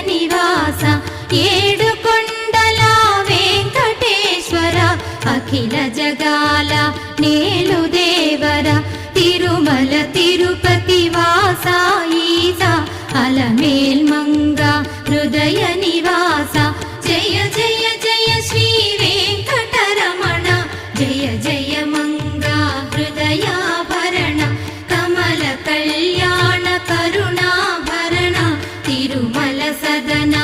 నివాస ఏడుకొండల వెంకటేశ్వర అఖిల జగాల నేలు దేవర తిరుమల తిరుపతి వాస ఈస అలమేల్మంగ హృదయ నివాస జయ జయ జయ శ్రీ వెంకటరమణ జయ జయ మంగ హృదయాభరణ కమల కళ్యాణ కరుణాభరణ తిరుమల సదన